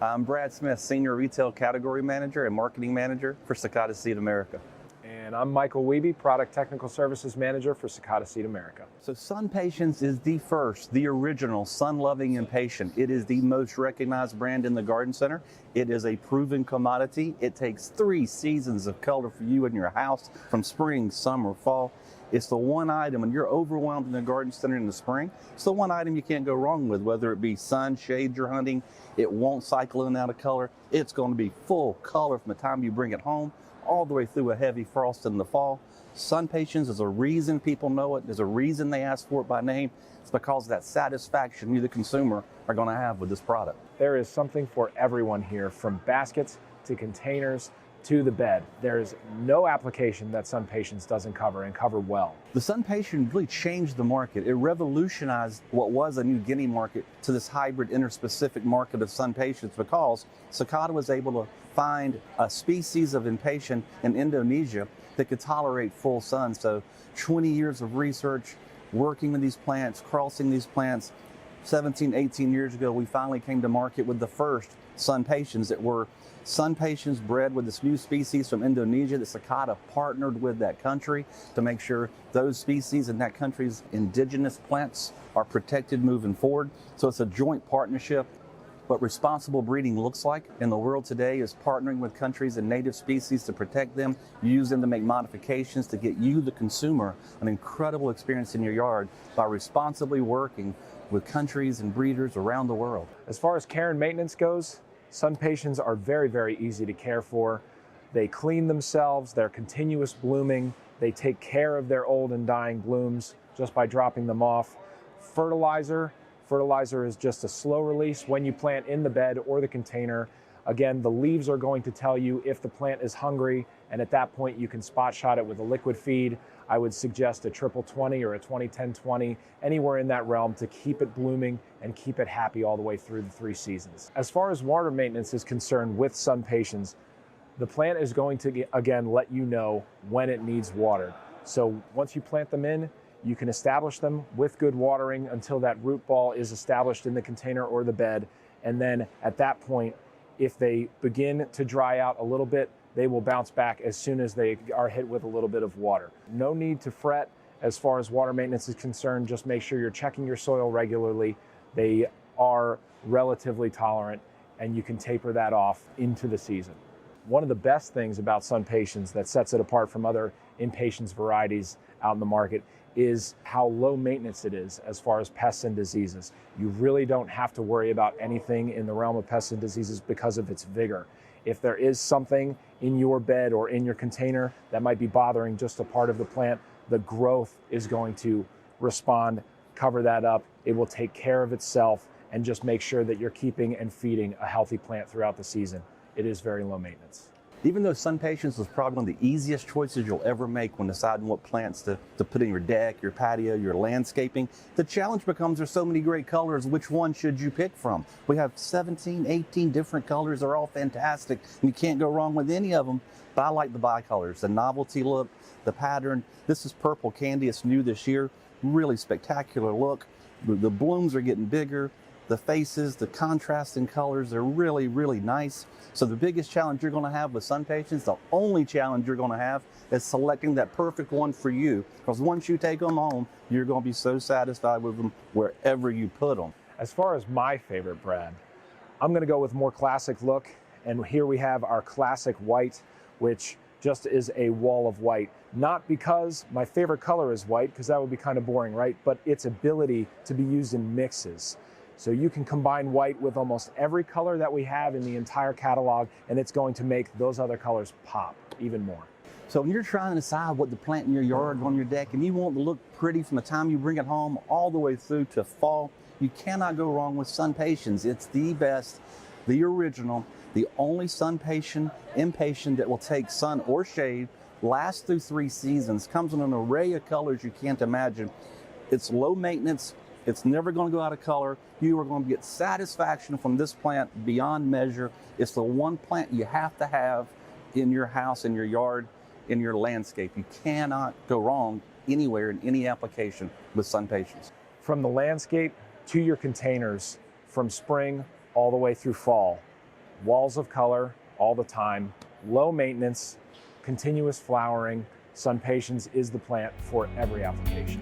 I'm Brad Smith, Senior Retail Category Manager and Marketing Manager for Cicada Seed America. And I'm Michael Wiebe, Product Technical Services Manager for Cicada Seed America. So SunPatiens is the first, the original, sun-loving impatient. It is the most recognized brand in the garden center. It is a proven commodity. It takes 3 seasons of color for you in your house, from spring, summer, fall. It's the one item, when you're overwhelmed in the garden center in the spring, it's the one item you can't go wrong with, whether it be sun, shade you're hunting. It won't cycle in and out of color. It's going to be full color from the time you bring it home all the way through a heavy frost in the fall. SunPatiens is a reason people know it. There's a reason they ask for it by name. It's because of that satisfaction you, the consumer, are going to have with this product. There is something for everyone here, from baskets to containers to the bed. There's no application that SunPatiens doesn't cover, and cover well. The SunPatient really changed the market. It revolutionized what was a New Guinea market to this hybrid interspecific market of SunPatiens, because Cicada was able to find a species of impatient in Indonesia that could tolerate full sun. So 20 years of research, working with these plants, crossing these plants. 17, 18 years ago, we finally came to market with the first SunPatiens that were SunPatiens bred with this new species from Indonesia that Cicada partnered with that country to make sure those species in that country's indigenous plants are protected moving forward. So it's a joint partnership. What responsible breeding looks like in the world today is partnering with countries and native species to protect them, use them to make modifications to get you, the consumer, an incredible experience in your yard by responsibly working with countries and breeders around the world. As far as care and maintenance goes, SunPatiens are very, very easy to care for. They clean themselves, they're continuous blooming, they take care of their old and dying blooms just by dropping them off. Fertilizer is just a slow release when you plant in the bed or the container. Again, the leaves are going to tell you if the plant is hungry, and at that point you can spot shot it with a liquid feed. I would suggest a 20-20 or a 20-10-20, anywhere in that realm, to keep it blooming and keep it happy all the way through the 3 seasons. As far as water maintenance is concerned with SunPatiens, the plant is going to, again, let you know when it needs watered. So once you plant them in, you can establish them with good watering until that root ball is established in the container or the bed. And then at that point, if they begin to dry out a little bit, they will bounce back as soon as they are hit with a little bit of water. No need to fret as far as water maintenance is concerned. Just make sure you're checking your soil regularly. They are relatively tolerant, and you can taper that off into the season. One of the best things about SunPatiens that sets it apart from other impatiens varieties out in the market is how low maintenance it is as far as pests and diseases. You really don't have to worry about anything in the realm of pests and diseases because of its vigor. If there is something in your bed or in your container that might be bothering just a part of the plant, the growth is going to respond, cover that up. It will take care of itself, and just make sure that you're keeping and feeding a healthy plant throughout the season. It is very low maintenance. Even though SunPatiens was probably one of the easiest choices you'll ever make when deciding what plants to put in your deck, your patio, your landscaping, the challenge becomes there's so many great colors, which one should you pick from? We have 17, 18 different colors. They're all fantastic, and you can't go wrong with any of them. But I like the bicolors, the novelty look, the pattern. This is Purple Candy. It's new this year. Really spectacular look. The blooms are getting bigger. The faces, the contrast in colors, they're really, really nice. So the biggest challenge you're going to have with SunPatiens, the only challenge you're going to have, is selecting that perfect one for you. Because once you take them home, you're going to be so satisfied with them wherever you put them. As far as my favorite, Brad, I'm going to go with more classic look. And here we have our classic white, which just is a wall of white. Not because my favorite color is white, because that would be kind of boring, right? But its ability to be used in mixes. So you can combine white with almost every color that we have in the entire catalog, and it's going to make those other colors pop even more. So when you're trying to decide what to plant in your yard, on your deck, and you want it to look pretty from the time you bring it home all the way through to fall, you cannot go wrong with SunPatiens. It's the best, the original, the only SunPatient impatient that will take sun or shade, last through 3 seasons, comes in an array of colors you can't imagine. It's low maintenance. It's never going to go out of color. You are going to get satisfaction from this plant beyond measure. It's the one plant you have to have in your house, in your yard, in your landscape. You cannot go wrong anywhere in any application with SunPatiens. From the landscape to your containers, from spring all the way through fall, walls of color all the time, low maintenance, continuous flowering. SunPatiens is the plant for every application.